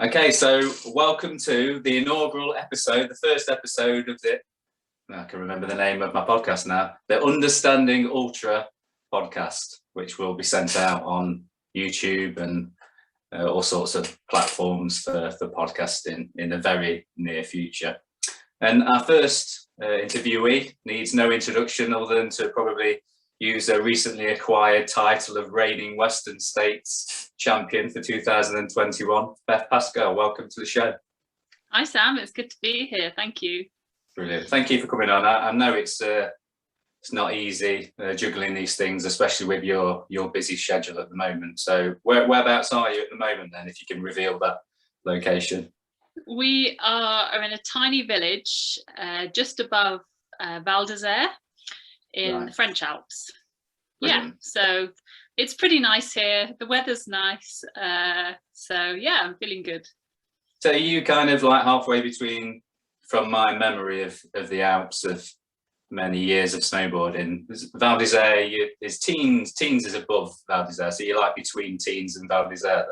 Okay, so welcome to the inaugural episode, the first episode of I can remember the name of my podcast now, the Understanding Ultra podcast, which will be sent out on YouTube and all sorts of platforms for podcasting in the very near future. And our first interviewee needs no introduction other than to probably use a recently acquired title of reigning Western States champion for 2021. Beth PASCALL, welcome to the show. Hi Sam, it's good to be here. Thank you. Brilliant. Thank you for coming on. I know it's not easy juggling these things, especially with your busy schedule at the moment. So whereabouts are you at the moment then, if you can reveal that location? We are in a tiny village just above Val d'Isère in the French Alps. Brilliant. Yeah, so it's pretty nice here. The weather's nice. So yeah, I'm feeling good. So are you kind of like halfway between, from my memory of the Alps of many years of snowboarding, Val d'Isère is teens is above Val d'Isère, so you're like between teens and Val d'Isère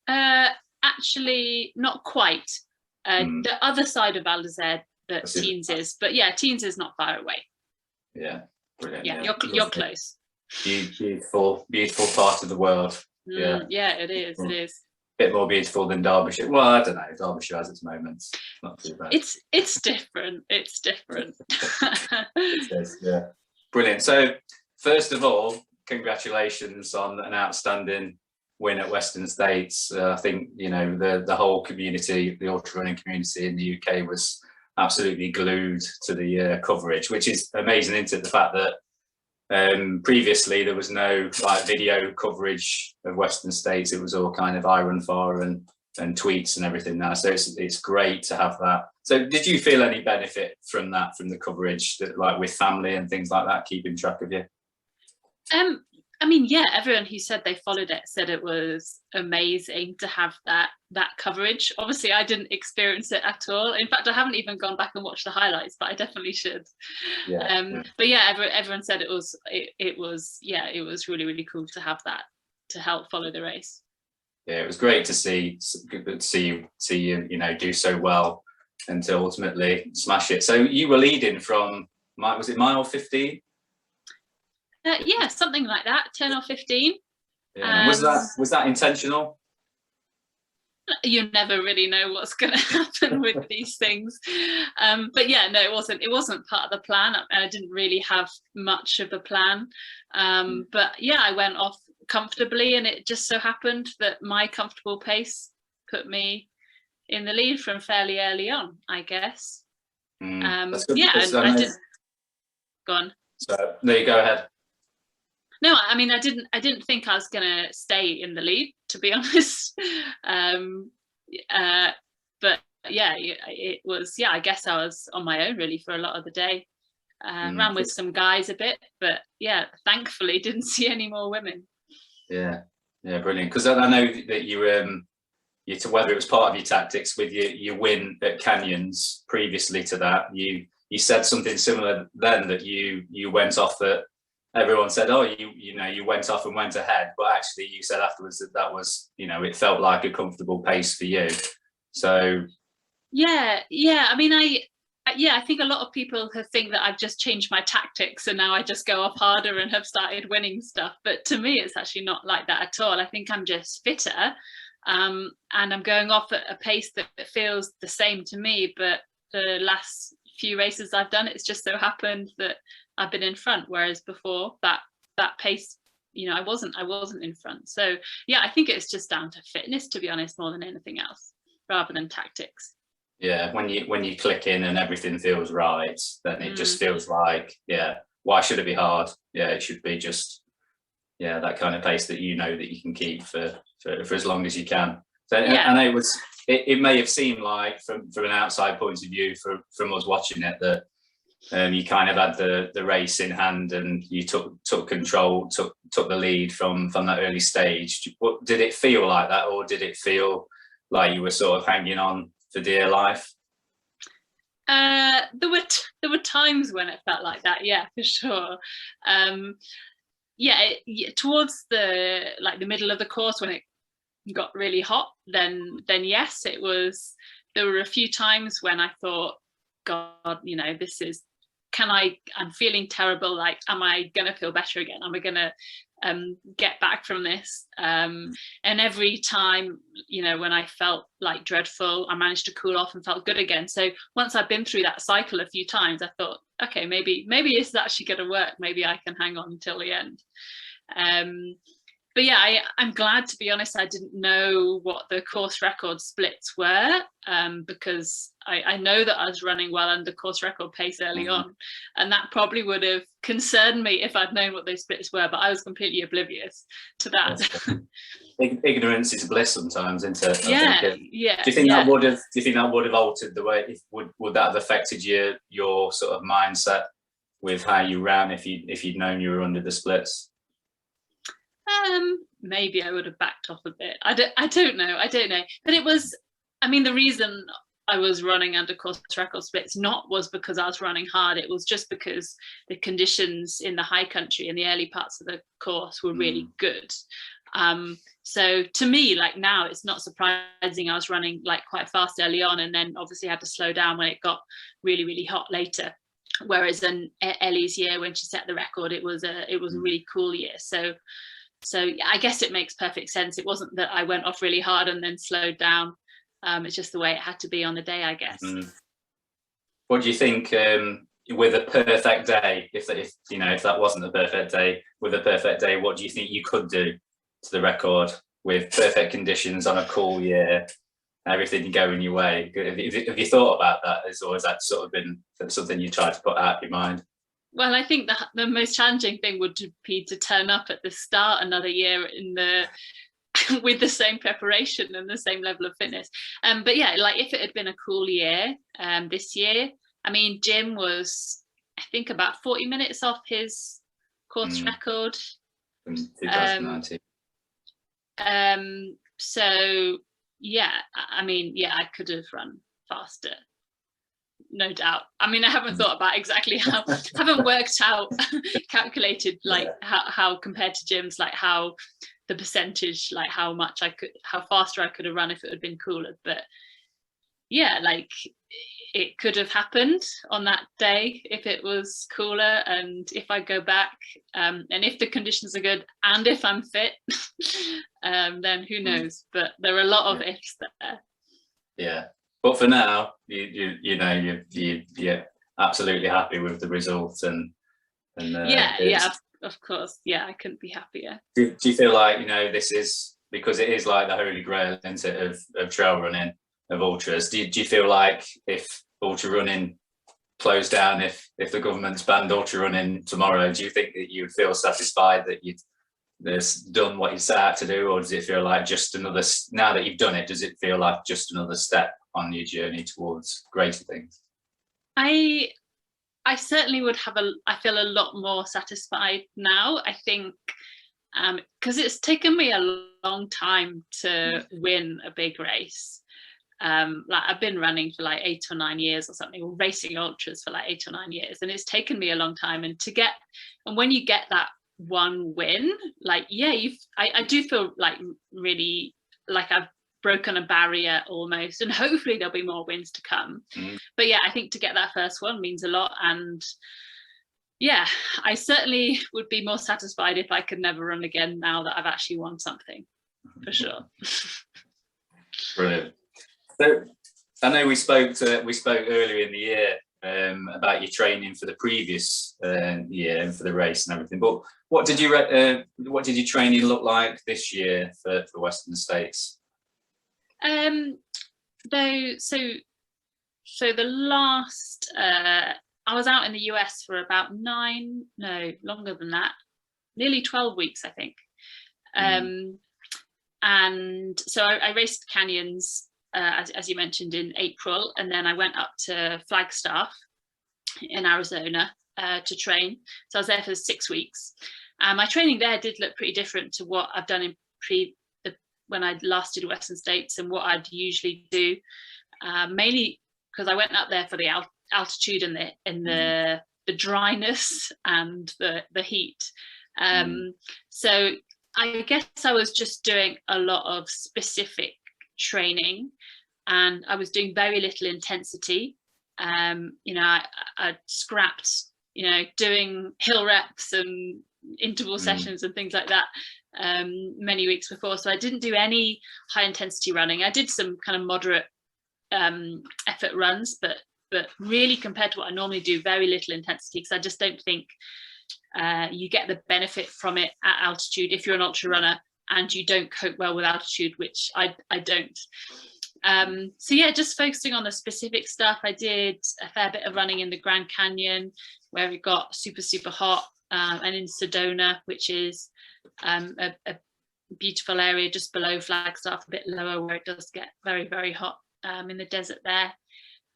then? Actually, not quite. The other side of Val d'Isère that teens is, but yeah, teens is not far away. Yeah, brilliant. Yeah, you're close. Beautiful part of the world. Yeah, it is. It is. Bit more beautiful than Derbyshire. Well, I don't know. Derbyshire has its moments. Not too bad. It's different. It's different. It is, yeah. Brilliant. So first of all, congratulations on an outstanding win at Western States. I think the whole community, the ultra running community in the UK, was absolutely glued to the coverage, which is amazing, isn't it? The fact that previously there was no like video coverage of Western States. It was all kind of iron fire and tweets and everything now. So it's great to have that. So did you feel any benefit from that, from the coverage, that like with family and things like that, keeping track of you? I mean, yeah, everyone who said they followed it said it was amazing to have that coverage. Obviously, I didn't experience it at all. In fact, I haven't even gone back and watched the highlights, but I definitely should. But yeah, everyone said it was really, really cool to have that to help follow the race. Yeah, it was great to see you do so well and to ultimately smash it. So you were leading from, was it mile 15? Yeah, something like that, 10 or 15. Yeah. Was that intentional? You never really know what's going to happen with these things. But yeah, no, it wasn't part of the plan. I didn't really have much of a plan. But yeah, I went off comfortably, and it just so happened that my comfortable pace put me in the lead from fairly early on, I guess. Yeah, and I did. Go on. So there you go ahead. No, I mean, I didn't think I was going to stay in the lead, to be honest. But yeah, it was, I guess I was on my own really for a lot of the day. Ran with some guys a bit, but yeah, thankfully didn't see any more women. Yeah, brilliant. Because I know that you whether it was part of your tactics with your win at Canyons previously to that, you said something similar then, that you went off that everyone said, oh, you went off and went ahead, but actually you said afterwards that was, it felt like a comfortable pace for you. So yeah, I mean, I think a lot of people think that I've just changed my tactics and now I just go off harder and have started winning stuff, but to me it's actually not like that at all. I think I'm just fitter, and I'm going off at a pace that feels the same to me, but the last few races I've done, it's just so happened that I've been in front, whereas before that pace, I wasn't in front. So yeah, I think it's just down to fitness, to be honest, more than anything else, rather than tactics. Yeah, when you click in and everything feels right, then it just feels like, why should it be hard? Yeah, it should be just that kind of pace that that you can keep for as long as you can. So and it may have seemed like from an outside point of view from us watching it that you kind of had the race in hand and you took control, took the lead from that early stage. What did it feel like that, or did it feel like you were sort of hanging on for dear life? There were times when it felt like that, yeah, for sure. Towards the middle of the course, when it got really hot, then yes, it was. There were a few times when I thought, God, you know, this is, I'm feeling terrible. Like, am I going to feel better again? Am I going to get back from this? And every time, you know, when I felt like dreadful, I managed to cool off and felt good again. So once I've been through that cycle a few times, I thought, okay, maybe it's actually going to work. Maybe I can hang on until the end. But yeah, I'm glad, to be honest, I didn't know what the course record splits were, because I know that I was running well under course record pace early on, and that probably would have concerned me if I'd known what those splits were, but I was completely oblivious to that. Ignorance is bliss sometimes, isn't it? Yeah. Do you think that would have altered the way? Would that have affected your sort of mindset with how you ran if you'd known you were under the splits? Maybe I would have backed off a bit. I don't know. But it was, I mean, the reason I was running under course record splits was because I was running hard. It was just because the conditions in the high country in the early parts of the course were really good. So to me, like, now it's not surprising I was running like quite fast early on, and then obviously had to slow down when it got really, really hot later. Whereas in Ellie's year, when she set the record, it was a really cool year. So I guess it makes perfect sense. It wasn't that I went off really hard and then slowed down. It's just the way it had to be on the day, I guess. What do you think with a perfect day? If that wasn't a perfect day, with a perfect day, what do you think you could do to the record with perfect conditions on a cool year, everything going your way? Have you thought about that? Or has that sort of been something you tried to put out of your mind? Well, I think the most challenging thing would be to turn up at the start another year with the same preparation and the same level of fitness. But yeah, like, if it had been a cool year, this year, I mean, Jim was, I think, about 40 minutes off his course record. In 2019. So yeah, I mean, yeah, I could have run faster. No doubt. I mean, I haven't thought about exactly haven't worked out, calculated like how compared to Jim's, like how the percentage, like how faster I could have run if it had been cooler. But yeah, like, it could have happened on that day if it was cooler, and if I go back, and if the conditions are good, and if I'm fit, then who knows? But there are a lot of ifs there. Yeah. But for now, you're absolutely happy with the results, and of course, yeah, I couldn't be happier. Do you feel like, this is, because it is like the holy grail, isn't it, of trail running, of ultras? Do you feel like if ultra running closed down, if the government's banned ultra running tomorrow, do you think that you'd feel satisfied that you'd done what you set out to do, or does it feel like just another, now that you've done it, does it feel like just another step on your journey towards greater things? I certainly would I feel a lot more satisfied now, I think, because it's taken me a long time to win a big race. Like, I've been running for like 8 or 9 years or something, or racing ultras for like 8 or 9 years, and it's taken me a long time. And when you get that one win, like, yeah, I do feel like really like I've broken a barrier almost, and hopefully there'll be more wins to come. But yeah, I think to get that first one means a lot, and yeah, I certainly would be more satisfied if I could never run again now that I've actually won something, for sure. Brilliant. So I know we spoke earlier in the year about your training for the previous year and for the race and everything, but what did your training look like this year for Western States? So the last, I was out in the US for about longer than that, nearly 12 weeks, I think. And so I raced Canyons, as you mentioned, in April, and then I went up to Flagstaff in Arizona to train. So I was there for 6 weeks. My training there did look pretty different to what I've done in when I last did Western States and what I'd usually do, mainly because I went up there for the altitude and the dryness and the heat. So I guess I was just doing a lot of specific training, and I was doing very little intensity. You know, I scrapped, you know, doing hill reps and interval sessions and things like that many weeks before. So I didn't do any high intensity running. I did some kind of moderate effort runs, but really compared to what I normally do, very little intensity, because I just don't think you get the benefit from it at altitude if you're an ultra runner and you don't cope well with altitude, which I don't. So yeah, just focusing on the specific stuff. I did a fair bit of running in the Grand Canyon where it got super hot, and in Sedona, which is a beautiful area just below Flagstaff, a bit lower, where it does get very hot in the desert there.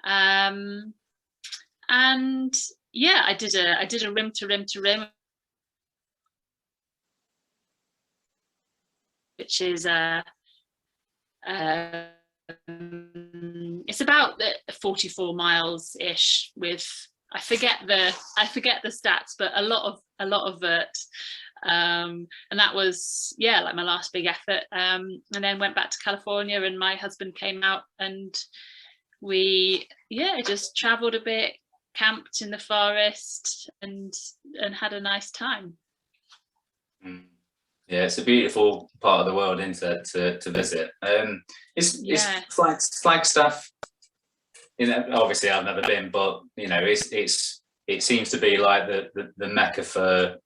And yeah, I did a rim to rim, which is it's about 44 miles ish, with I forget the stats, but a lot of vert, and that was, yeah, like my last big effort. And then went back to California, and my husband came out, and we just traveled a bit, camped in the forest, and had a nice time. Yeah, it's a beautiful part of the world, isn't it, to visit. It's Flagstaff, you know, obviously I've never been, but you know, it seems to be like the mecca for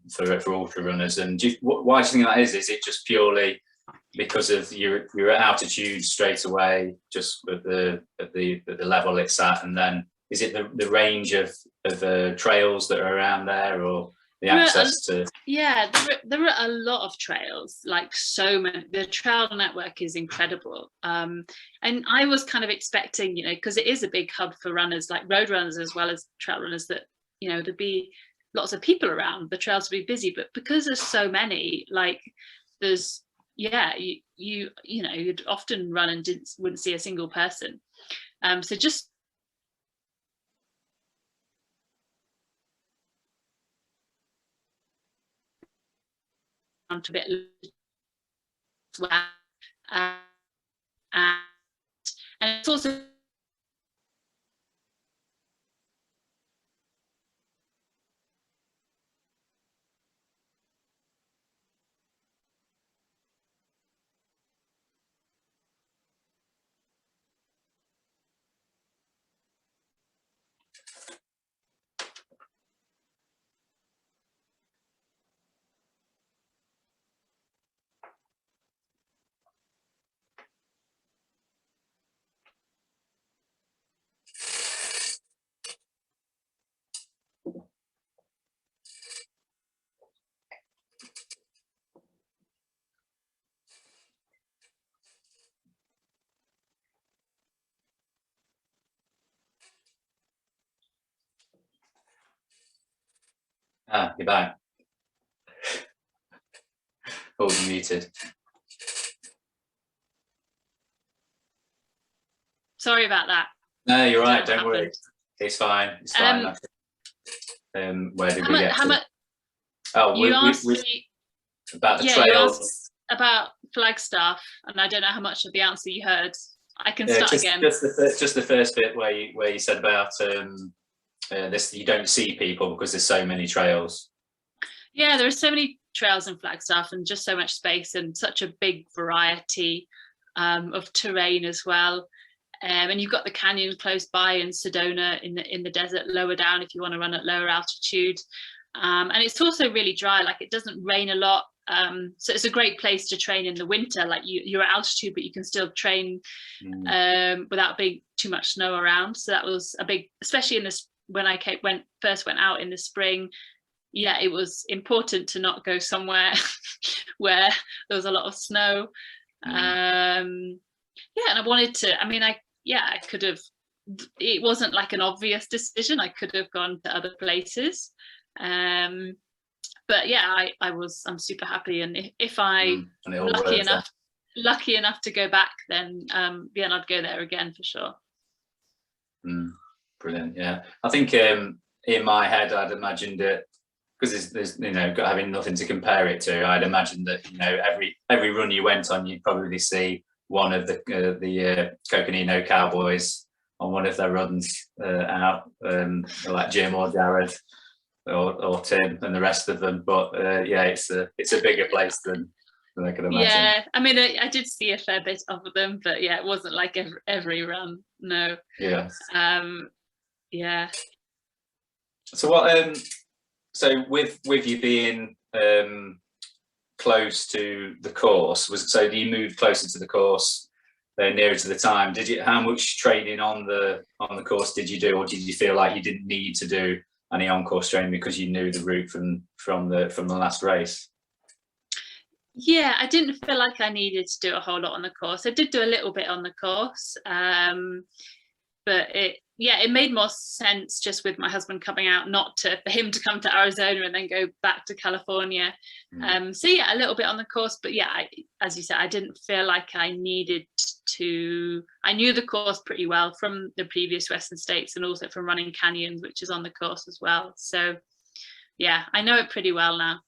ultra runners. And why do you think that is? Is it just purely because of you're at altitude straight away, just at the level it's at, and then is it the range of trails that are around there, or the access to? Yeah, there are a lot of trails, like so many. The trail network is incredible, and I was kind of expecting, you know, because it is a big hub for runners, like road runners as well as trail runners, that, you know, there'd be lots of people around, the trails would be busy. But because there's so many, like there's, yeah, you know, you'd often run and wouldn't see a single person. So just a bit and it's also You're back. Oh, you're muted. sorry about that. No, you're right. Don't worry. It's fine. It's fine. Where did we get to? Oh, you asked me about the trails. You asked about Flagstaff, and I don't know how much of the answer you heard. I can start again. Just the first bit where you said about this, you don't see people because there's so many trails. Yeah, there are so many trails in Flagstaff, and just so much space, and such a big variety of terrain as well. And you've got the canyon close by in Sedona, in the desert lower down, if you want to run at lower altitude. And it's also really dry, like it doesn't rain a lot. So it's a great place to train in the winter. Like you're at altitude, but you can still train without being too much snow around. So that was a big, especially in this, when I first went out in the spring. Yeah, it was important to not go somewhere where there was a lot of snow. Yeah, and I wanted to, I mean, I could have, it wasn't like an obvious decision. I could have gone to other places. But yeah, I'm super happy. And if I'm lucky enough to go back, then I'd go there again for sure. Brilliant. Yeah, I think in my head I'd imagined it because there's got having nothing to compare it to, I'd imagine that every run you went on, you'd probably see one of the Coconino Cowboys on one of their runs out, like Jim or Jared or Tim and the rest of them. But it's a bigger place than I can imagine. Yeah, I mean, I did see a fair bit of them, but yeah, it wasn't like every run. No. Yeah. Yeah. So what? So with you being close to the course, do you move closer to the course, nearer to the time? How much training on the course did you do, or did you feel like you didn't need to do any on-course training because you knew the route from the last race? Yeah, I didn't feel like I needed to do a whole lot on the course. I did do a little bit on the course, but it made more sense just with my husband coming out, for him to come to Arizona and then go back to California. So yeah, a little bit on the course, but yeah, as you said, I didn't feel like I needed to. I knew the course pretty well from the previous Western States and also from running Canyons, which is on the course as well. So yeah, I know it pretty well now.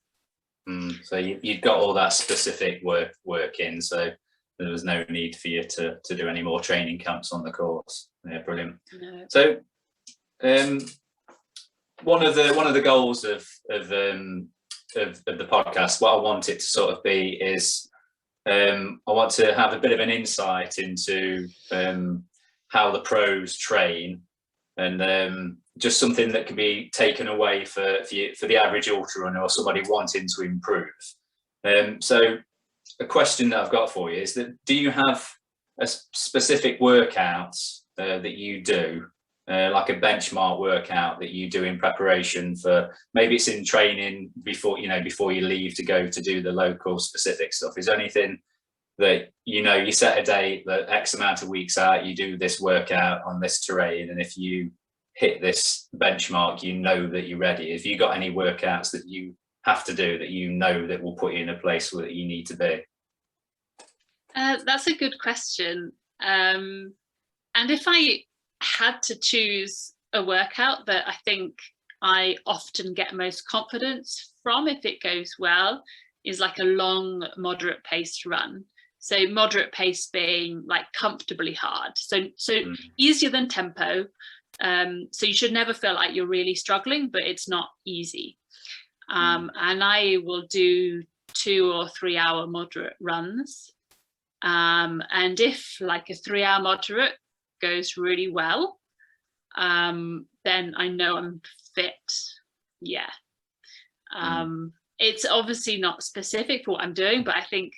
So you'd got all that specific work in, so there was no need for you to do any more training camps on the course. Yeah, brilliant. No. So one of the goals of the podcast, what I want it to sort of be is I want to have a bit of an insight into how the pros train, and just something that can be taken away for the average ultra runner or somebody wanting to improve. So a question that I've got for you is that, do you have a specific workout that you do, like a benchmark workout that you do in preparation for, maybe it's in training before you leave to go to do the local specific stuff? Is there anything that you set a date that X amount of weeks out, you do this workout on this terrain, and if you hit this benchmark, that you're ready? Have you got any workouts that you have to do that will put you in a place where you need to be? That's a good question. And if I had to choose a workout that I think I often get most confidence from, if it goes well, is like a long, moderate paced run. So moderate pace being like comfortably hard. So easier than tempo. So you should never feel like you're really struggling, but it's not easy. And I will do 2 or 3 hour moderate runs. And if like a 3 hour moderate goes really well, then I know I'm fit. Yeah. It's obviously not specific for what I'm doing, but I think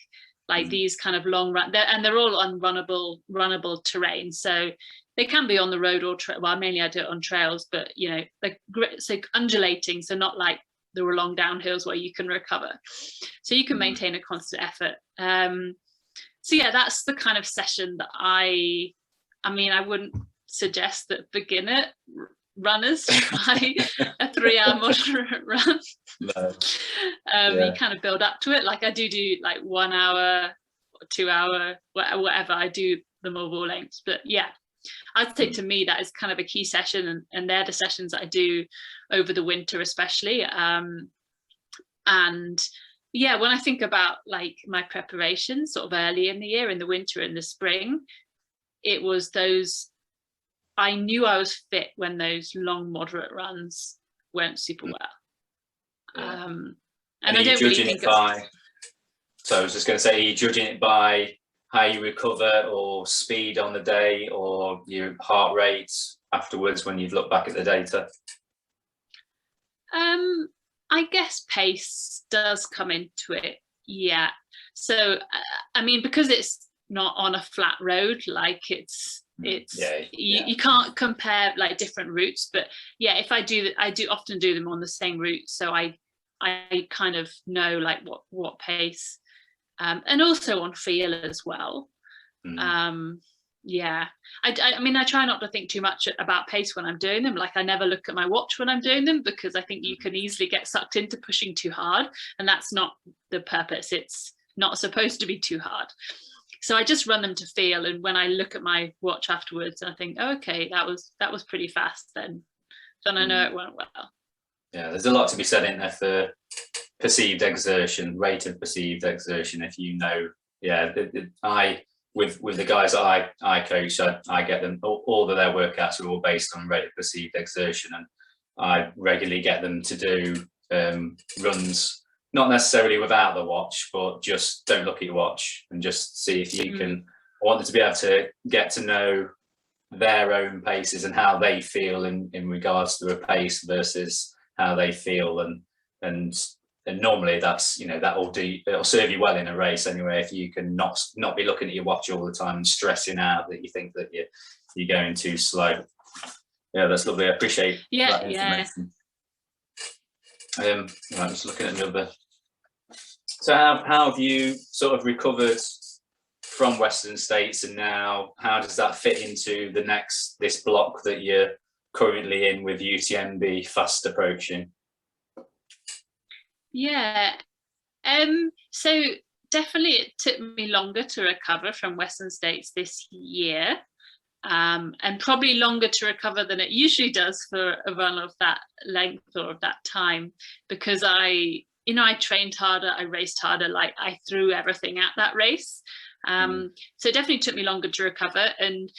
like these kind of long run, they're all on runnable terrain. So they can be on the road or mainly I do it on trails, but so undulating, so not like there were long downhills where you can recover. So you can maintain a constant effort. So yeah, that's the kind of session that I wouldn't suggest that beginner runners try a 3 hour moderate run. No. You kind of build up to it. Like I do like 1 hour, 2 hour, whatever. I do them of all lengths. But yeah, I'd say to me that is kind of a key session, and they're the sessions that I do over the winter especially. And yeah, when I think about like my preparation sort of early in the year, in the winter and the spring, it was those, I knew I was fit when those long moderate runs went super well. And I don't really think so I was just going to say, are you judging it by how you recover or speed on the day or your heart rate afterwards when you've looked back at the data? I guess pace does come into it. Yeah. So, I mean, because it's not on a flat road, like you can't compare like different routes, but yeah, if I do often do them on the same route. So I kind of know like what pace, and also on feel as well. Yeah, I mean, I try not to think too much about pace when I'm doing them. Like I never look at my watch when I'm doing them, because I think you can easily get sucked into pushing too hard, and that's not the purpose. It's not supposed to be too hard. So I just run them to feel, and when I look at my watch afterwards, I think, oh, okay, that was pretty fast then I know it went well. Yeah, there's a lot to be said in there for perceived exertion, rate of perceived exertion. If you know, yeah, with the guys that I coach, I get them, all of their workouts are all based on rate of perceived exertion, and I regularly get them to do runs, not necessarily without the watch, but just don't look at your watch and just see if you can. I want them to be able to get to know their own paces and how they feel in regards to a pace versus how they feel, and normally that's, you know, it'll serve you well in a race anyway, if you can not be looking at your watch all the time and stressing out that you think that you're going too slow. Yeah, that's lovely. I appreciate that information. Right, just looking at another. So how have you sort of recovered from Western States, and now how does that fit into this block that you're currently in with UTMB fast approaching? Yeah, so definitely it took me longer to recover from Western States this year, and probably longer to recover than it usually does for a run of that length or of that time, because I trained harder, I raced harder, like I threw everything at that race. So it definitely took me longer to recover, and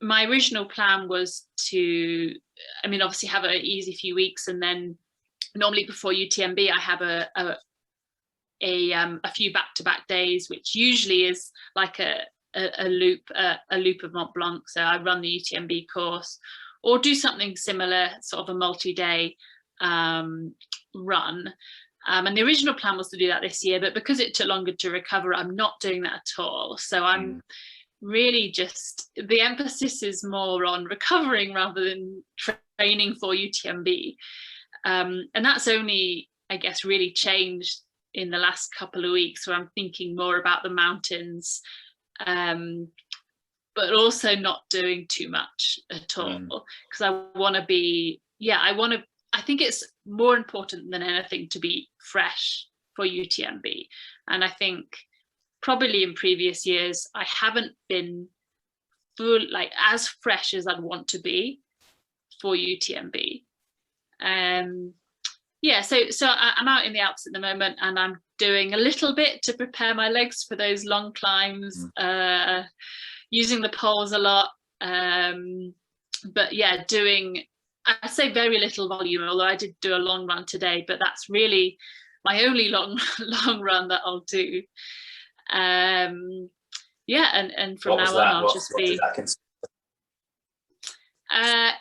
my original plan was to, obviously have an easy few weeks, and then normally before UTMB I have a few back-to-back days, which usually is like a loop of Mont Blanc. So I run the UTMB course or do something similar, sort of a multi-day run. And the original plan was to do that this year, but because it took longer to recover, I'm not doing that at all. So I'm really just, the emphasis is more on recovering rather than training for UTMB. And that's only, I guess, really changed in the last couple of weeks, where I'm thinking more about the mountains, but also not doing too much at all, because I want to be, I think it's more important than anything to be fresh for UTMB. And I think probably in previous years, I haven't been as fresh as I'd want to be for UTMB. So I'm out in the Alps at the moment, and I'm doing a little bit to prepare my legs for those long climbs, using the poles a lot, but yeah, doing, I'd say very little volume, although I did do a long run today, but that's really my only long run that I'll do. And from now on I'll just be,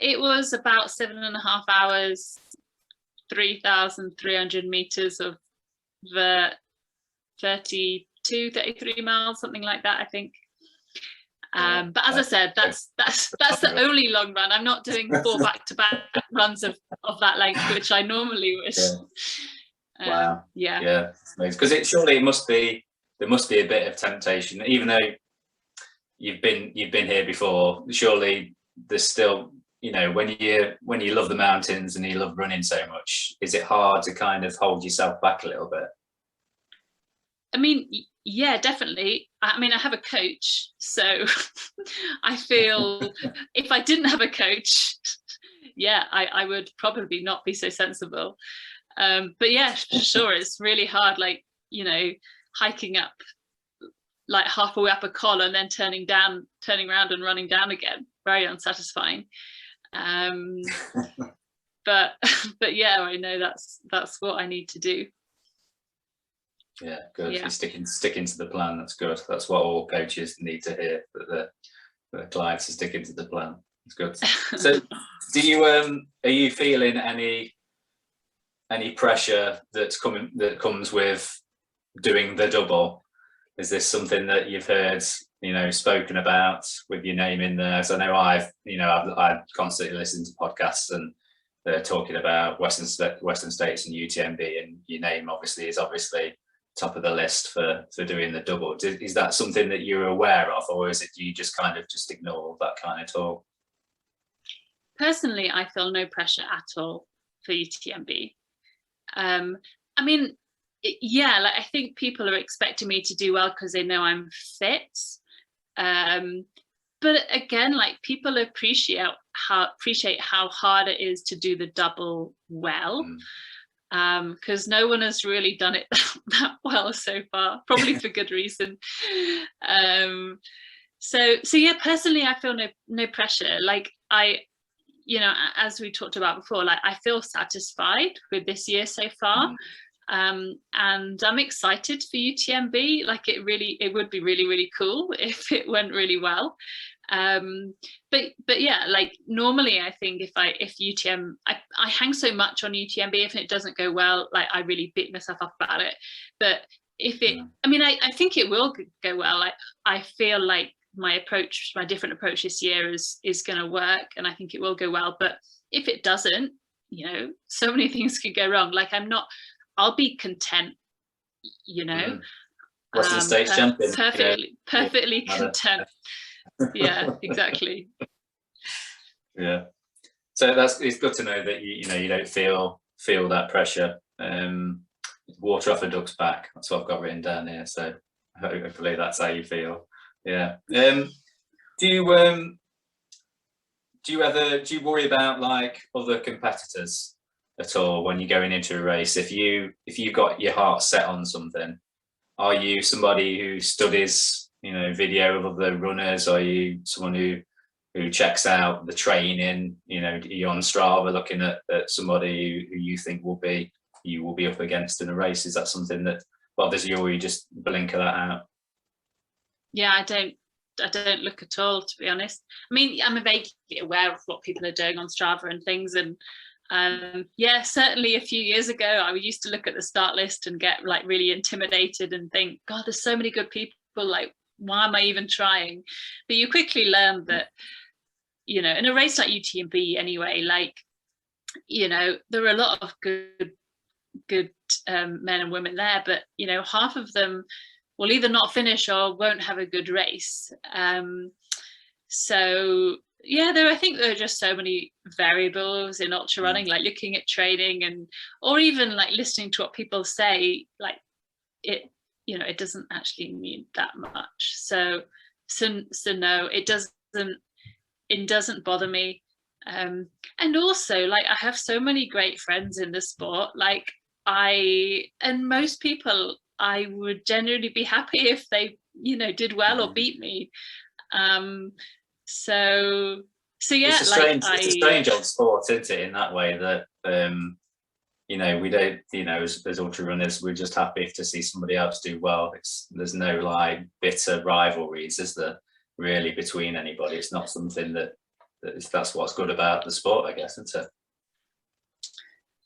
it was about 7.5 hours, 3,300 meters of the 33 miles, something like that, I think. But as I said, that's the only long run. I'm not doing 4 back-to-back runs of that length, which I normally would. Wow. Yeah, because there must be a bit of temptation, even though you've been here before. Surely there's still, when you love the mountains and you love running so much, is it hard to kind of hold yourself back a little bit? Yeah, definitely. I have a coach, so I feel if I didn't have a coach, I would probably not be so sensible. But yeah, for sure, it's really hard, hiking up like halfway up a col and then turning around and running down again. Very unsatisfying. But yeah, I know that's what I need to do. Yeah, good. Yeah. You're sticking to the plan. That's good. That's what all coaches need to hear, that the clients are sticking to the plan. It's good. So are you feeling any pressure that comes with doing the double? Is this something that you've heard, spoken about with your name in there? So I know I've constantly listened to podcasts, and they're talking about Western States and UTMB, and your name is obviously top of the list for doing the double. Is that something that you're aware of, or is it you just kind of just ignore that kind of talk? Personally, I feel no pressure at all for UTMB. I think people are expecting me to do well because they know I'm fit. But again, people appreciate appreciate how hard it is to do the double well, because no one has really done it that well so far, probably for good reason. So yeah, personally, I feel no pressure. Like as we talked about before, like I feel satisfied with this year so far. And I'm excited for UTMB. Like it would be really, really cool if it went really well. But yeah, like normally I think if I hang so much on UTMB, if it doesn't go well, like I really beat myself up about it. But if it, I think it will go well. Like I feel like my different approach this year is going to work, and I think it will go well. But if it doesn't, so many things could go wrong. Like I'll be content, Western States champion, perfectly content. Yeah, exactly. Yeah, so it's good to know that you don't feel that pressure. Water off a duck's back, that's what I've got written down here, so hopefully that's how you feel. Yeah. Do you worry about like other competitors at all when you're going into a race? If you got your heart set on something, are you somebody who studies video of other runners? Are you someone who checks out the training? Are you on Strava looking at somebody who you think you will be up against in a race? Is that something that bothers you, or you just blinker that out? Yeah, I don't look at all, to be honest. I mean, I'm vaguely aware of what people are doing on Strava and things, and yeah, certainly a few years ago I used to look at the start list and get like really intimidated and think, God, there's so many good people, like why am I even trying? But you quickly learn that in a race like UTMB anyway, like there are a lot of good men and women there, but half of them will either not finish or won't have a good race. So yeah, I think there are just so many variables in ultra running, like looking at training or even like listening to what people say, like it doesn't actually mean that much. So no, it doesn't bother me. And also, like, I have so many great friends in the sport. Like and most people, I would genuinely be happy if they, did well or beat me. So yeah, it's a strange old sport, isn't it? In that way that we don't, as ultra runners, we're just happy to see somebody else do well. There's no like bitter rivalries, is there, really, between anybody? It's not something that's what's good about the sport, I guess, isn't it?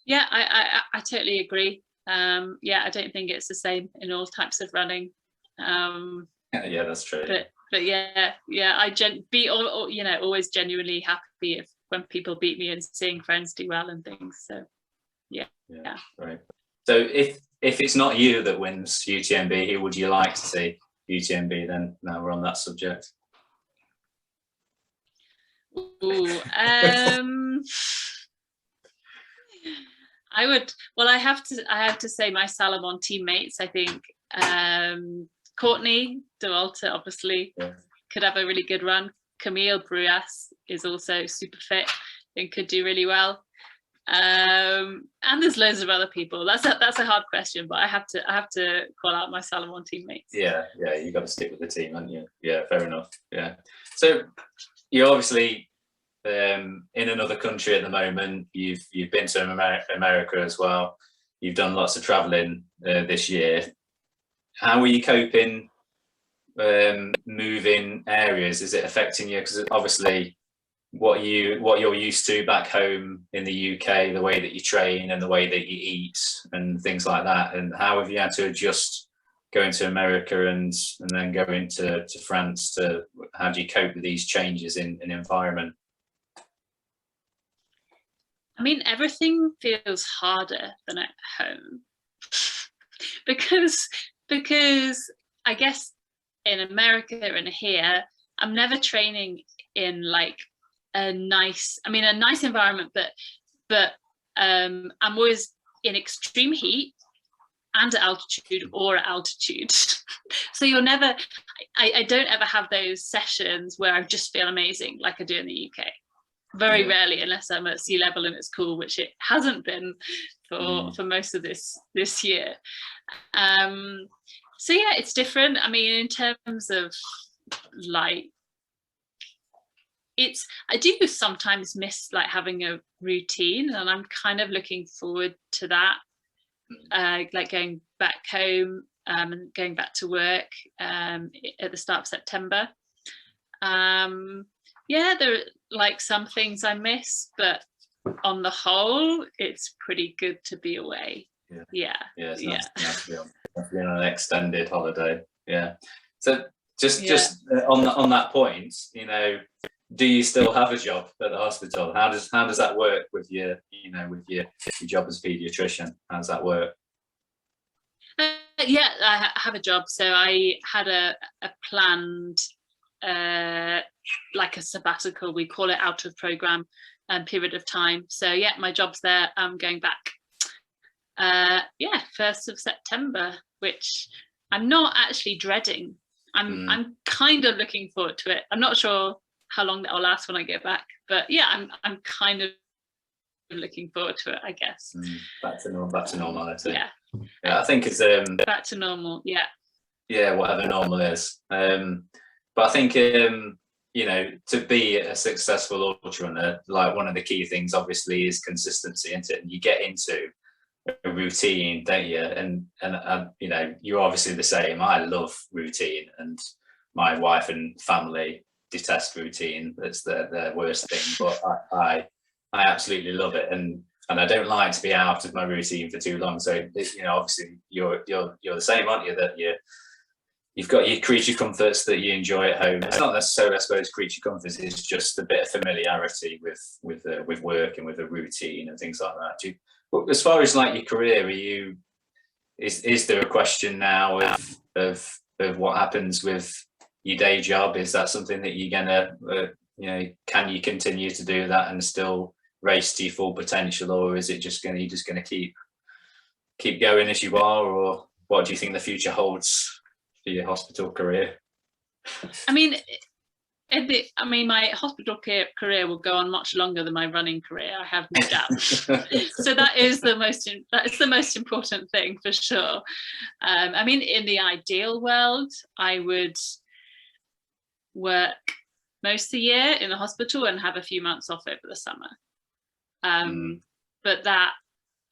Yeah, I totally agree. Yeah, I don't think it's the same in all types of running. Yeah, that's true. But yeah, I always genuinely happy when people beat me and seeing friends do well and things. So yeah. Right. So if it's not you that wins UTMB, who would you like to see UTMB then? Now we're on that subject. Ooh, I have to say my Salomon teammates. I think Courtney Dauwalter obviously could have a really good run. Camille Bruas is also super fit and could do really well. And there's loads of other people. That's a hard question, but I have to call out my Salomon teammates. Yeah, you got to stick with the team, haven't you? Yeah, fair enough. Yeah. So you're obviously in another country at the moment. You've been to America as well. You've done lots of traveling this year. How are you coping moving areas? Is it affecting you? Because obviously what you're used to back home in the UK, the way that you train and the way that you eat and things like that, and how have you had to adjust going to America and then going to France? How do you cope with these changes in environment? I mean, everything feels harder than at home because I guess in America and here, I'm never training in like a nice environment, but I'm always in extreme heat and at altitude. So you're never, I don't ever have those sessions where I just feel amazing like I do in the UK. very rarely, unless I'm at sea level and it's cool, which it hasn't been for most of this year. So yeah, it's different. I mean, in terms of like, I do sometimes miss like having a routine, and I'm kind of looking forward to that, like going back home and going back to work at the start of September. Yeah, there are like some things I miss, but on the whole, it's pretty good to be away. Yeah. It's nice to be on an extended holiday. Yeah. So just on that point, you know, do you still have a job at the hospital? How does that work with your job as a paediatrician? How does that work? Yeah, I have a job. So I had a planned like a sabbatical, we call it, out of program period of time. So yeah, my job's there. I'm going back 1st of September, which I'm not actually dreading. I'm kind of looking forward to it. I'm not sure how long that'll last when I get back, but yeah, I'm kind of looking forward to it, I guess. Back to normality. Yeah, I think it's back to normal. Yeah, whatever normal is. But I think you know, to be a successful ultra runner, like one of the key things obviously is consistency, isn't it? And you get into a routine, don't you? And you know, you're obviously the same. I love routine, and my wife and family detest routine. It's their worst thing, but I absolutely love it, and I don't like to be out of my routine for too long. So you know, obviously you're the same, aren't you? That you've got your creature comforts that you enjoy at home. It's not necessarily, I suppose, creature comforts. It's just a bit of familiarity with work and with a routine and things like that. As far as like your career, is there a question now of what happens with your day job? Is that something that you're gonna you know, can you continue to do that and still race to your full potential, or is it you're just gonna keep going as you are, or what do you think the future holds for your hospital career? I mean, my hospital career will go on much longer than my running career, I have no doubt. So that is the most important thing, for sure. I mean, in the ideal world, I would work most of the year in the hospital and have a few months off over the summer. But that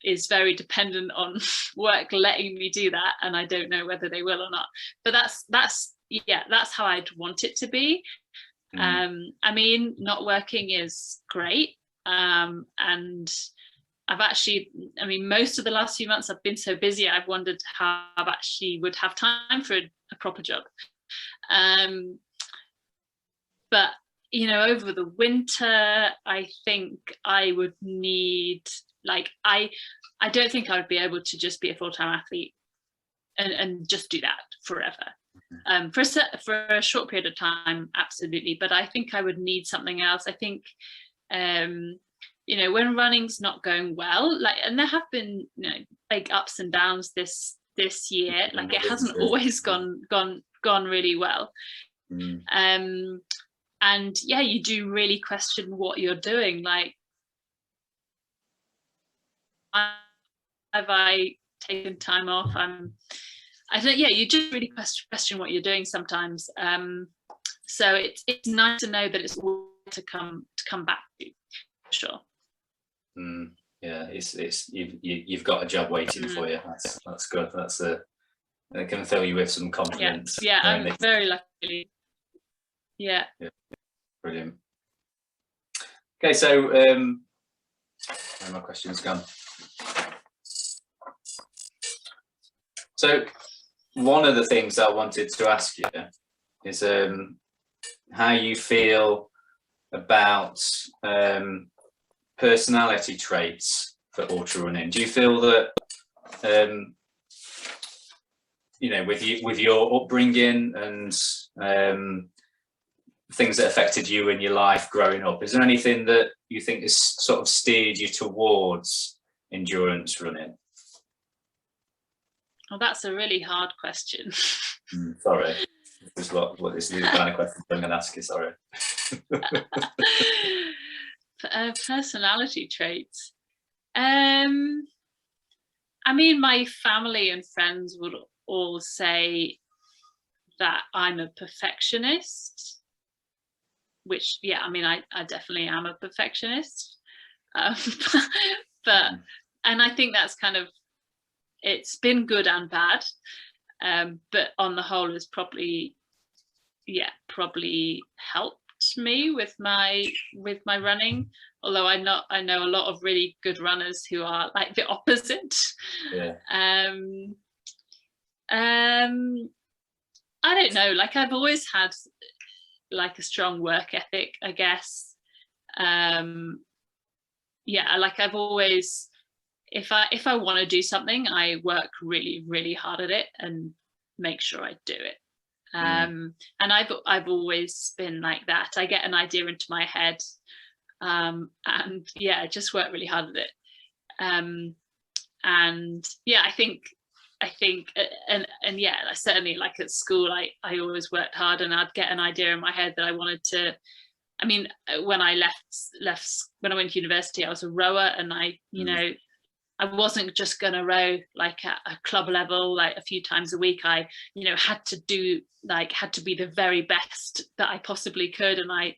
is very dependent on work letting me do that, and I don't know whether they will or not. But that's how I'd want it to be. I mean, not working is great, and I've actually, I mean, most of the last few months I've been so busy, I've wondered how I actually would have time for a proper job. But you know, over the winter, I think I would need, like, I don't think I would be able to just be a full-time athlete and just do that forever. For a short period of time, absolutely, but I think I would need something else. I think you know, when running's not going well, like, and there have been, you know, big ups and downs this year, like it hasn't always gone really well. And yeah, you do really question what you're doing, like, have I taken time off? You just really question what you're doing sometimes. So it's nice to know that it's all to come back to, for sure. Yeah, it's you've got a job waiting for you. That's good. It can fill you with some confidence. Yeah, I'm very lucky. Yeah. Brilliant. Okay, so where my question's gone. So one of the things I wanted to ask you is how you feel about personality traits for ultra running. Do you feel that you know, with your upbringing and things that affected you in your life growing up, is there anything that you think has sort of steered you towards endurance running? Well, that's a really hard question. Sorry, this is the kind of question I'm going to ask you. Sorry. Personality traits. I mean, my family and friends would all say that I'm a perfectionist, which, yeah, I mean, I definitely am a perfectionist. But and I think that's kind of, it's been good and bad, but on the whole has probably helped me with my running, although I know a lot of really good runners who are like the opposite. I don't know, like I've always had like a strong work ethic, I guess. Like I've always, if I want to do something, I work really, really hard at it and make sure I do it. And I've always been like that. I get an idea into my head, and just work really hard at it. I think, and certainly like at school, I always worked hard, and I'd get an idea in my head that I wanted to. I mean, when I when I went to university, I was a rower, and I wasn't just going to row like at a club level, like a few times a week. I, had to be the very best that I possibly could. And I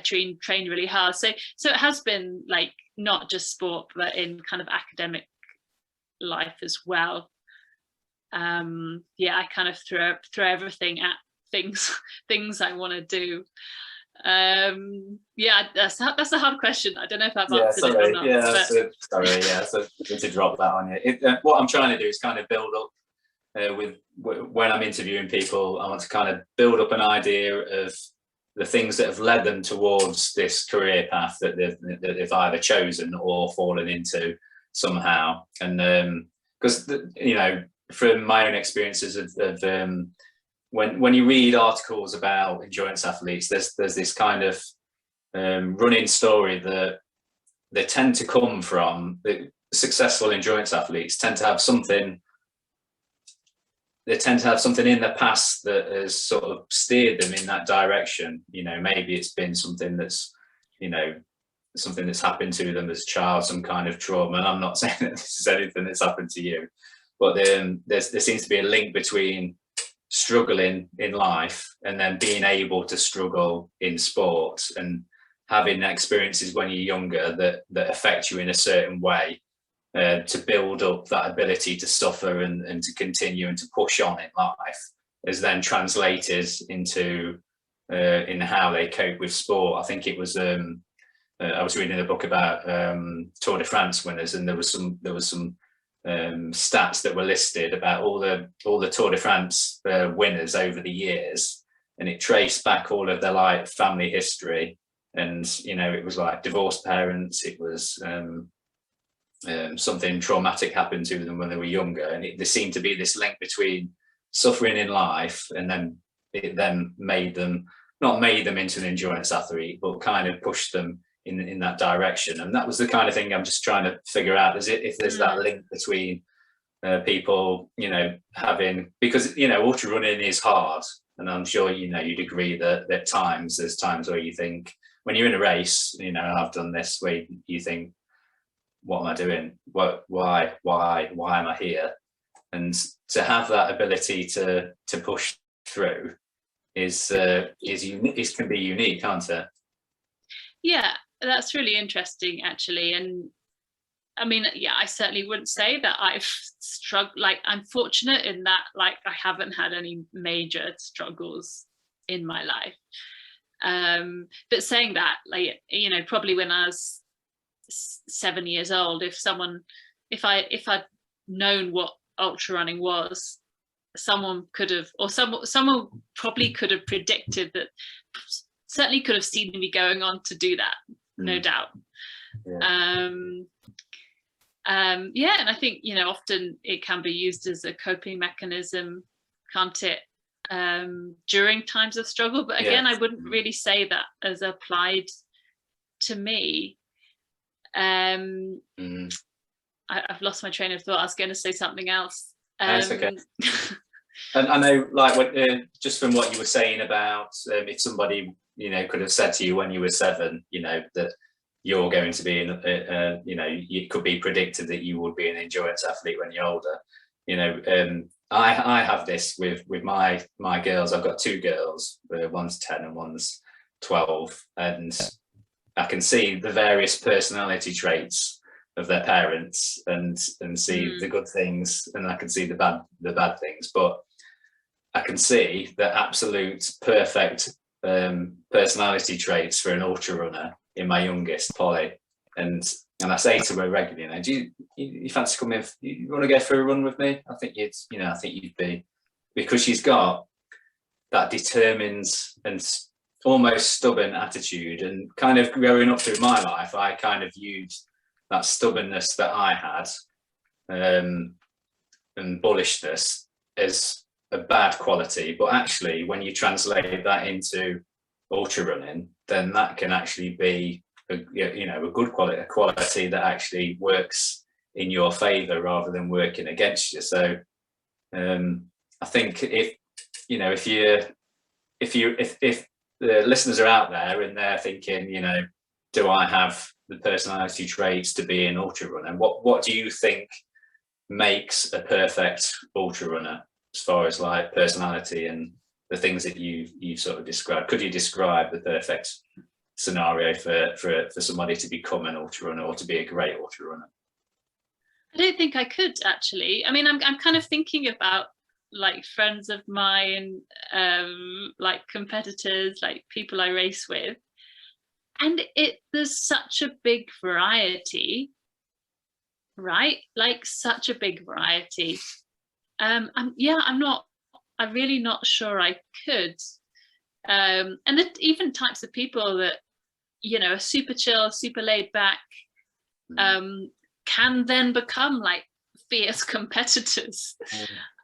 trained really hard. So it has been like, not just sport, but in kind of academic life as well. I kind of throw everything at things I want to do. That's a hard question. I don't know if I've answered it or not. So to drop that on you. What I'm trying to do is kind of build up when I'm interviewing people. I want to kind of build up an idea of the things that have led them towards this career path that they've either chosen or fallen into somehow. And because from my own experiences of when you read articles about endurance athletes, there's this kind of running story that they tend to come from. The successful endurance athletes tend to have something. They tend to have something in the past that has sort of steered them in that direction. Maybe it's been something that's, something that's happened to them as a child, some kind of trauma. And I'm not saying that this is anything that's happened to you, but there seems to be a link between struggling in life and then being able to struggle in sports, and having experiences when you're younger that affect you in a certain way, to build up that ability to suffer and to continue and to push on in life, is then translated into in how they cope with sport. I think it was I was reading a book about Tour de France winners, and there was some stats that were listed about all the Tour de France winners over the years, and it traced back all of their like family history, and it was like divorced parents, it was something traumatic happened to them when they were younger, and there seemed to be this link between suffering in life, and then it then not made them into an endurance athlete, but kind of pushed them in that direction. And that was the kind of thing I'm just trying to figure out, is it if there's that link between people having, because ultra running is hard, and I'm sure you'd agree that there's times where you think, when you're in a race, I've done this, where you think, what am I doing? Why am I here? And to have that ability to push through is unique. Can be unique, can't it? Yeah, that's really interesting, actually. And I mean, I certainly wouldn't say that I've struggled. Like, I'm fortunate in that, like, I haven't had any major struggles in my life. But saying that, like, probably when I was 7 years old, if I'd known what ultra running was, someone probably could have predicted that, certainly could have seen me going on to do that, no doubt. And I think often it can be used as a coping mechanism, can't it, during times of struggle. But again, I wouldn't really say that as applied to me. I've lost my train of thought. I was going to say something else. That's okay. And I know, like, just from what you were saying about if somebody could have said to you when you were 7, that you're going to be you know, it could be predicted that you would be an endurance athlete when you're older. You know, I have this with my girls. I've got two girls, one's 10 and one's 12, and I can see the various personality traits of their parents and see the good things, and I can see the bad things. But I can see the absolute perfect personality traits for an ultra runner in my youngest, Polly, and I say to her regularly, "Now, do you fancy coming? You want to go for a run with me? I think you'd be," because she's got that determined and almost stubborn attitude. And kind of growing up through my life, I kind of viewed that stubbornness that I had and bullishness as a bad quality. But actually, when you translate that into ultra running, then that can actually be a good quality, a quality that actually works in your favor rather than working against you. So I think if the listeners are out there and they're thinking, you know, do I have the personality traits to be an ultra runner? What do you think makes a perfect ultra runner, as far as like personality and the things that you sort of described? Could you describe the perfect scenario for somebody to become an ultra runner or to be a great ultra runner? I don't think I could, actually. I mean, I'm kind of thinking about like friends of mine, like competitors, like people I race with, and there's such a big variety, right? Like such a big variety. I'm really not sure I could. And even types of people that, you know, are super chill, super laid back, can then become like fierce competitors.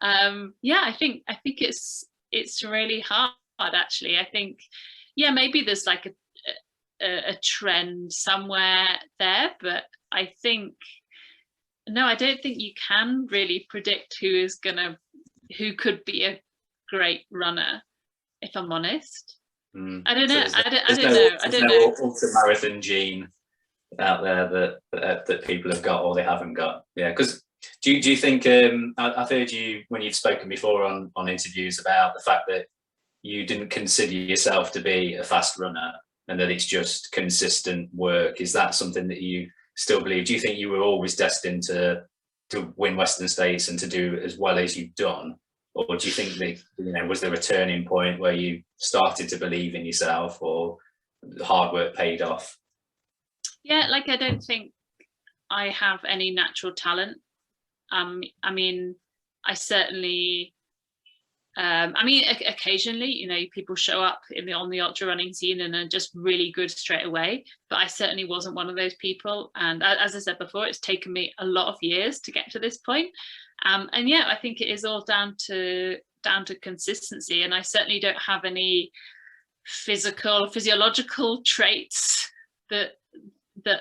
I think it's really hard, actually. I think, maybe there's like a trend somewhere there, but I don't think you can really predict who could be a great runner, if I'm honest. I don't know. I don't know. Ultra marathon gene out there that people have got or they haven't got. Yeah, because do you think I've heard you when you've spoken before on interviews about the fact that you didn't consider yourself to be a fast runner and that it's just consistent work. Is that something that you still believe? Do you think you were always destined to win Western States and to do as well as you've done? Or do you think that, was there a turning point where you started to believe in yourself, or the hard work paid off? Yeah, like I don't think I have any natural talent. I mean, I certainly, occasionally, people show up on the ultra running scene and are just really good straight away. But I certainly wasn't one of those people. And as I said before, it's taken me a lot of years to get to this point. I think it is all down to consistency. And I certainly don't have any physiological traits that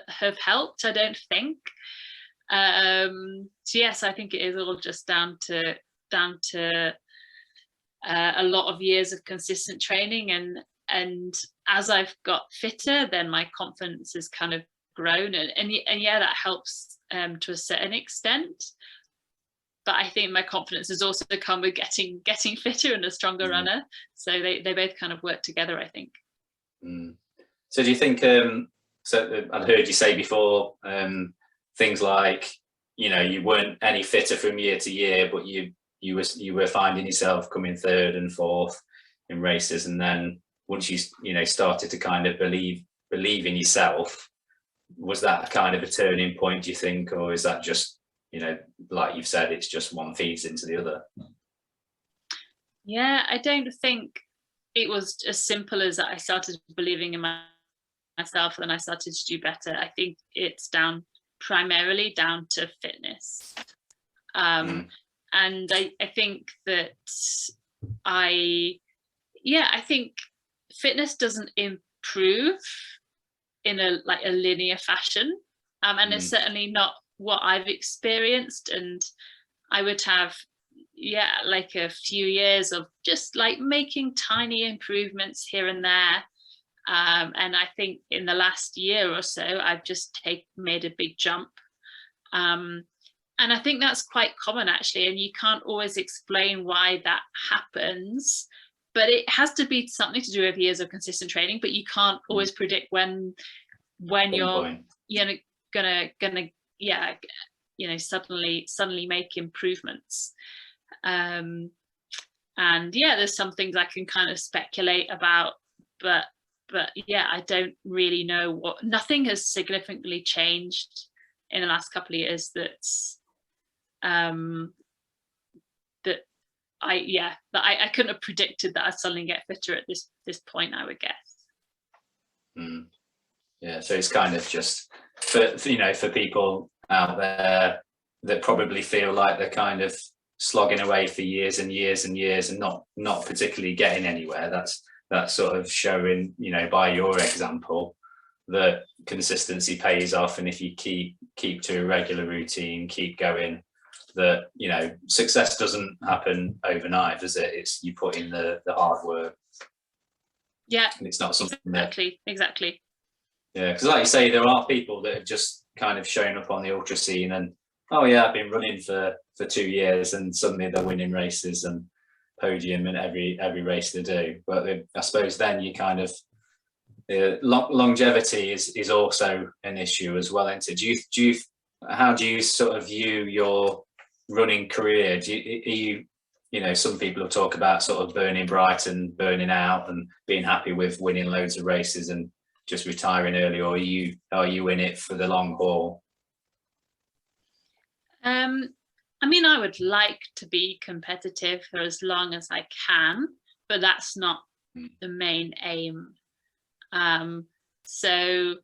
have helped, I don't think. So yes, I think it is all just down to a lot of years of consistent training, and as I've got fitter, then my confidence has kind of grown, and that helps to a certain extent. But I think my confidence has also come with getting fitter and a stronger runner. So they both kind of work together, I think. So do you think? So I've heard you say before things like, you weren't any fitter from year to year, but you were finding yourself coming third and fourth in races, and then once you started to kind of believe in yourself, was that kind of a turning point, do you think, or is that just, like you've said, it's just one feeds into the other? Yeah, I don't think it was as simple as that I started believing in myself and I started to do better. I think it's primarily down to fitness. And I think that I think fitness doesn't improve in a linear fashion. And it's certainly not what I've experienced. And I would have, like a few years of just like making tiny improvements here and there. And I think in the last year or so, I've just made a big jump. And I think that's quite common, actually, and you can't always explain why that happens, but it has to be something to do with years of consistent training, but you can't always predict when you're gonna suddenly make improvements. And yeah, there's some things I can kind of speculate about, but yeah, I don't really know nothing has significantly changed in the last couple of years that's that I couldn't have predicted that I'd suddenly get fitter at this point, I would guess. Yeah, so it's kind of just for people out there that probably feel like they're kind of slogging away for years and years and years and not particularly getting anywhere. That's sort of showing, by your example, that consistency pays off, and if you keep to a regular routine, keep going, that success doesn't happen overnight, does it? It's you put in the hard work. Yeah, and it's not something exactly. Yeah, because like you say, there are people that have just kind of shown up on the ultra scene and, oh yeah, I've been running for 2 years, and suddenly they're winning races and podium in every race they do. But I suppose then you kind of longevity is also an issue as well, isn't it? How do you sort of view your running career? Some people talk about sort of burning bright and burning out and being happy with winning loads of races and just retiring early, or are you in it for the long haul? I mean, I would like to be competitive for as long as I can, but that's not the main aim. So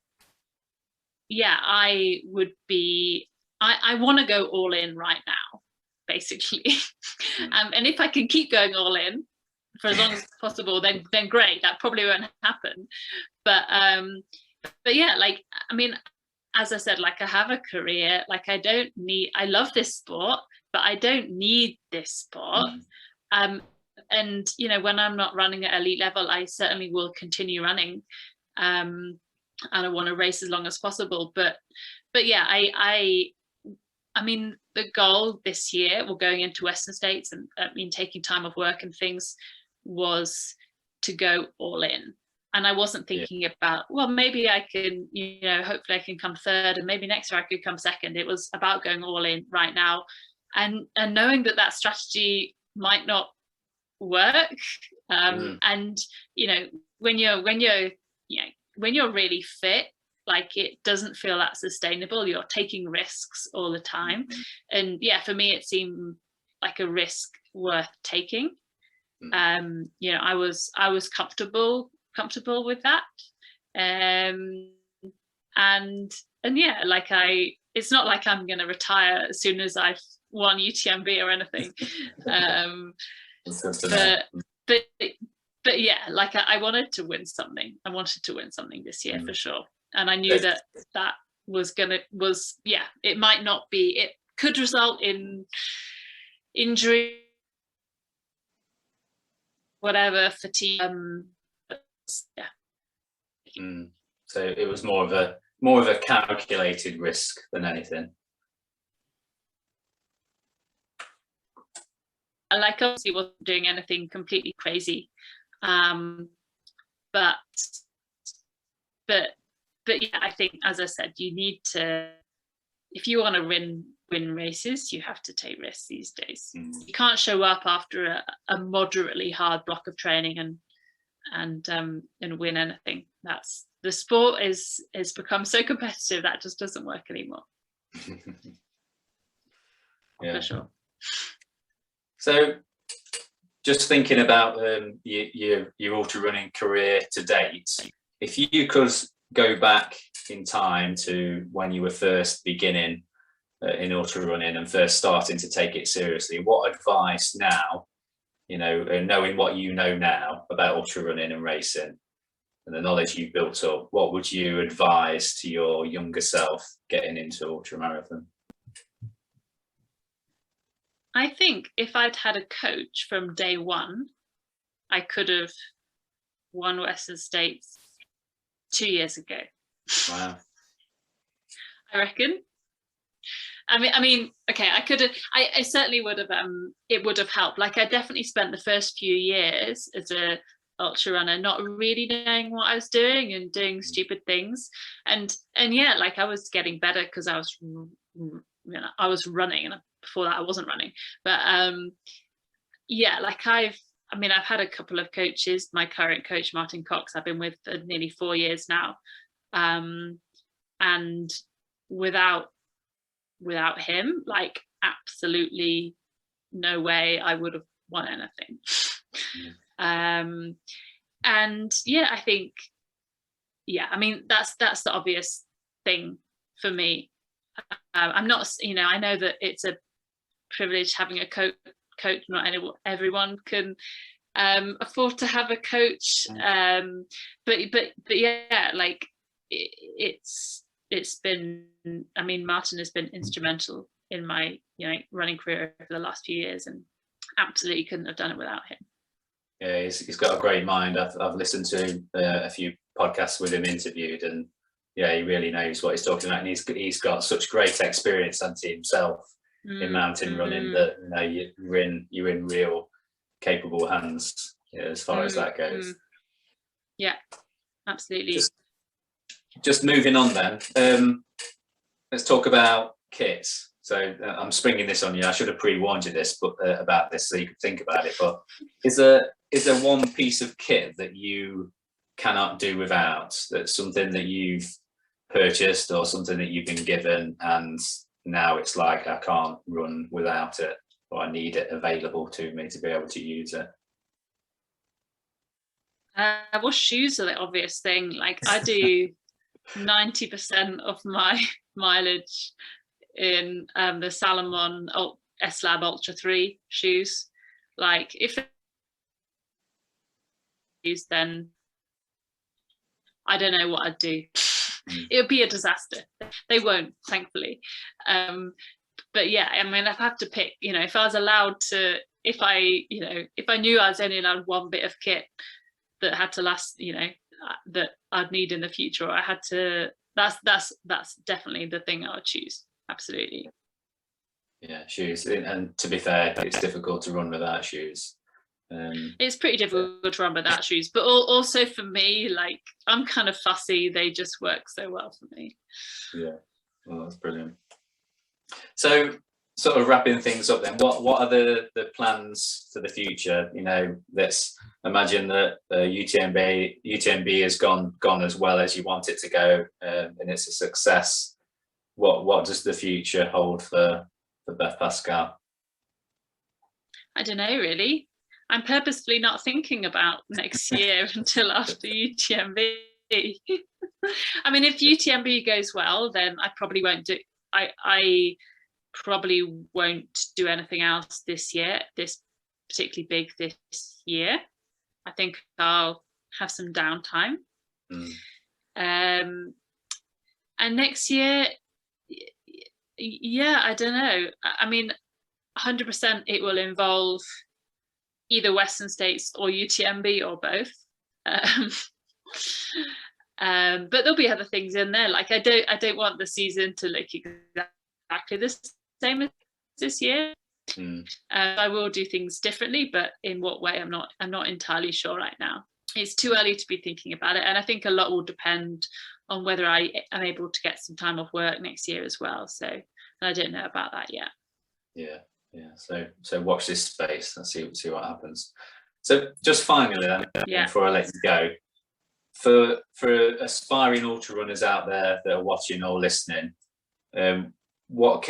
yeah, I want to go all in right now, basically. And if I can keep going all in for as long as possible, then great. That probably won't happen. But yeah, like, I mean, as I said, like, I have a career, like, I love this sport, but I don't need this sport. And when I'm not running at elite level, I certainly will continue running. And I want to race as long as possible. But yeah, I mean, the goal this year, we're going into Western States, and taking time off work and things, was to go all in. And I wasn't thinking about, well, maybe I can, hopefully I can come third, and maybe next year I could come second. It was about going all in right now, and knowing that strategy might not work. And when you're really fit, like, it doesn't feel that sustainable. You're taking risks all the time, and yeah, for me it seemed like a risk worth taking. I was comfortable with that, and yeah, like, it's not like I'm going to retire as soon as I've won UTMB or anything. But yeah, like, I wanted to win something. I wanted to win something this year for sure, and I knew that it might not be. It could result in injury, whatever, fatigue. So it was more of a calculated risk than anything. And, like, obviously wasn't doing anything completely crazy, but yeah, I think, as I said, you need to, if you want to win races, you have to take risks these days. You can't show up after a moderately hard block of training and win anything. The sport has become so competitive that just doesn't work anymore. Yeah, for sure. So, just thinking about your ultra running career to date, if you could go back in time to when you were first beginning in ultra running and first starting to take it seriously, what advice now, knowing what you know now about ultra running and racing and the knowledge you've built up, what would you advise to your younger self getting into ultra marathon? I think if I'd had a coach from day one, I could have won Western States 2 years ago. Wow. I reckon. I mean, okay, I certainly would have, it would have helped. Like, I definitely spent the first few years as a ultra runner not really knowing what I was doing and doing stupid things. And yeah, like, I was getting better because I was, I was running, and before that I wasn't running. But yeah, like, I've had a couple of coaches. My current coach, Martin Cox, I've been with for nearly 4 years now. And without him, like, absolutely no way I would have won anything. And yeah, I think, yeah, I mean, that's the obvious thing for me. I'm not, I know that it's a privilege having a coach. Not everyone can afford to have a coach, but yeah, like, it's been, I mean, Martin has been instrumental in my running career for the last few years, and absolutely couldn't have done it without him. Yeah, he's got a great mind. I've listened to a few podcasts with him interviewed, and yeah, he really knows what he's talking about, and he's got such great experience unto himself in mountain running that you're in real capable hands, as far as that goes. Yeah, absolutely. Just moving on then, let's talk about kits. So I'm springing this on you. I should have pre-warned you about this so you could think about it. But is there one piece of kit that you cannot do without? That's something that you've purchased or something that you've been given, and now it's like, I can't run without it, or I need it available to me to be able to use it? Well, shoes are the obvious thing. Like, I do 90% of my mileage in the Salomon S-Lab Ultra 3 shoes. Like, if then I don't know what I'd do. It would be a disaster. They won't, thankfully. But yeah, I mean, I'd have to pick, if I was allowed to, if I knew I was only allowed one bit of kit that had to last, that I'd need in the future, or I had to, that's definitely the thing I would choose. Absolutely. Yeah, shoes. And to be fair, it's difficult to run without shoes. It's pretty difficult to run without shoes, but also for me, like, I'm kind of fussy. They just work so well for me. Yeah, well, that's brilliant. So, sort of wrapping things up then, what are the plans for the future? Let's imagine that UTMB has gone as well as you want it to go, and it's a success. What does the future hold for Beth Pascall? I don't know, really. I'm purposefully not thinking about next year until after UTMB. I mean, if UTMB goes well, then I probably won't do. I probably won't do anything else this year. This particularly big this year. I think I'll have some downtime. And next year, yeah, I don't know. I mean, 100% it will involve either Western States or UTMB or both. But there'll be other things in there. Like, I don't want the season to look exactly the same as this year. I will do things differently, but in what way, I'm not entirely sure right now. It's too early to be thinking about it, and I think a lot will depend on whether I am able to get some time off work next year as well. So I don't know about that yet. Yeah. So watch this space and see what happens. So just finally then, before I let you go, for aspiring ultra runners out there that are watching or listening, what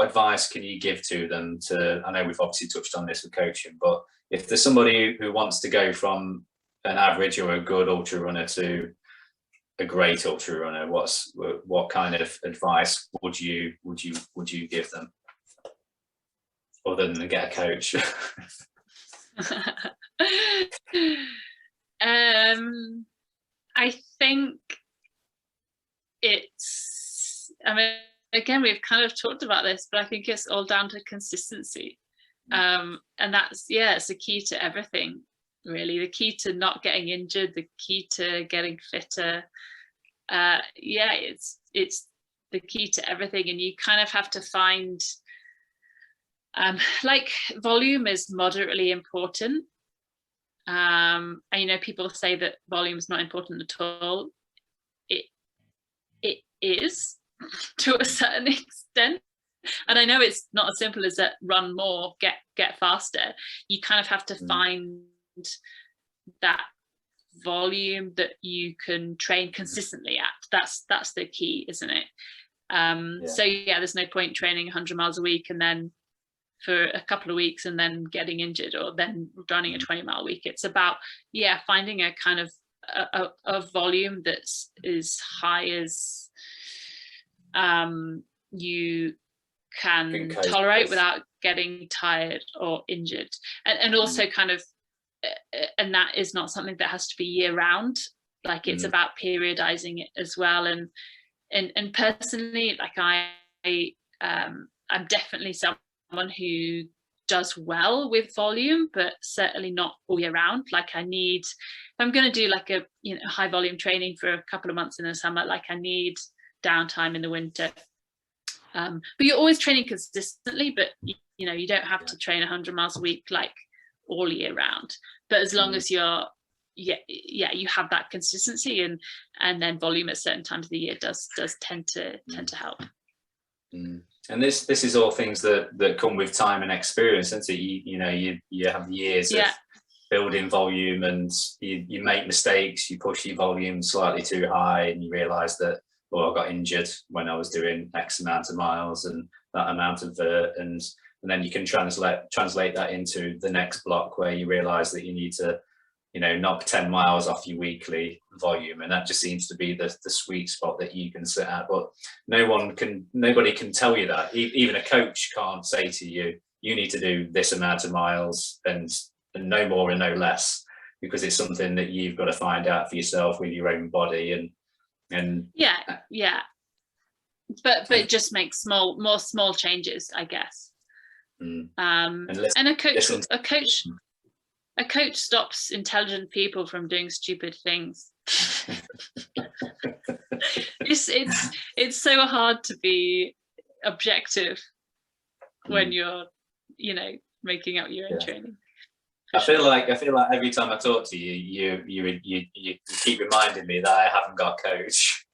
advice can you give to them? I know we've obviously touched on this with coaching, but if there's somebody who wants to go from an average or a good ultra runner to a great ultra runner, what kind of advice would you give them, other than to get a coach? I think it's, I mean, again, we've kind of talked about this, but I think it's all down to consistency. And that's, it's the key to everything. really. The key to not getting injured, the key to getting fitter. Yeah, it's the key to everything. And you kind of have to find, like, volume is moderately important. And you know, people say that volume is not important at all. It is to a certain extent. And I know it's not as simple as that, run more, get faster. You kind of have to find that volume that you can train consistently at. That's the key, isn't it? So yeah, there's no point training 100 miles a week and then for a couple of weeks and then getting injured, or then running a 20-mile week. It's about, yeah, finding a kind of a volume that's as high as you can tolerate without getting tired or injured, and also kind of, and that is not something that has to be year round. Like, it's about periodizing it as well. And personally, like, I'm definitely someone who does well with volume, but certainly not all year round. Like, I need, if I'm going to do like a, you know, high volume training for a couple of months in the summer, like, I need downtime in the winter. But you're always training consistently, but you know, you don't have to train 100 miles a week like all year round. But as long as you're, you have that consistency, and then volume at certain times of the year does tend to help. And this is all things that come with time and experience, isn't it? You know, you have years of building volume, and you make mistakes, you push your volume slightly too high, and you realize that, well, I got injured when I was doing X amount of miles and that amount of vert, and then you can translate that into the next block where you realize that you need to, you know, knock 10 miles off your weekly volume, and that just seems to be the sweet spot that you can sit at. But nobody can tell you that. Even a coach can't say to you, you need to do this amount of miles and no more and no less, because it's something that you've got to find out for yourself with your own body. And but it just makes more small changes, I guess. And a coach stops intelligent people from doing stupid things. It's so hard to be objective when you're, you know, making up your own training. I feel like every time I talk to you, you keep reminding me that I haven't got a coach.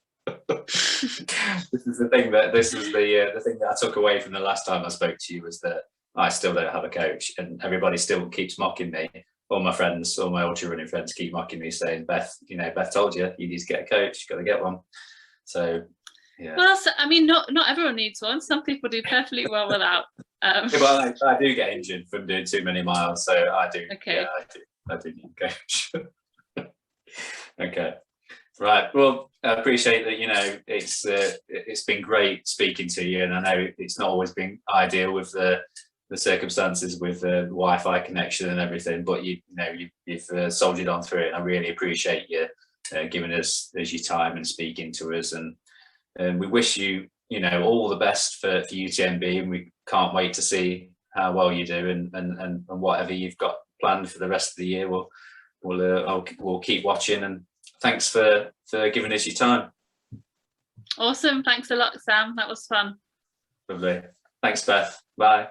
This is the thing that I took away from the last time I spoke to you, was that I still don't have a coach, and everybody still keeps mocking me. All my friends, all my ultra running friends keep mocking me, saying, Beth told you need to get a coach, got to get one. So yeah. Well, I mean, not everyone needs one. Some people do perfectly well without. Well, I do get injured from doing too many miles, so I do. Okay. Yeah, I do need a coach. Okay. Right. Well, I appreciate that. You know, it's been great speaking to you, and I know it's not always been ideal with the circumstances with the Wi-Fi connection and everything, but you've soldiered on through it, and I really appreciate you giving us your time and speaking to us, and we wish you all the best for UTMB, and we can't wait to see how well you do, and whatever you've got planned for the rest of the year. We'll keep watching, and thanks for giving us your time. Awesome. Thanks a lot, Sam. That was fun. Lovely. Thanks, Beth. Bye.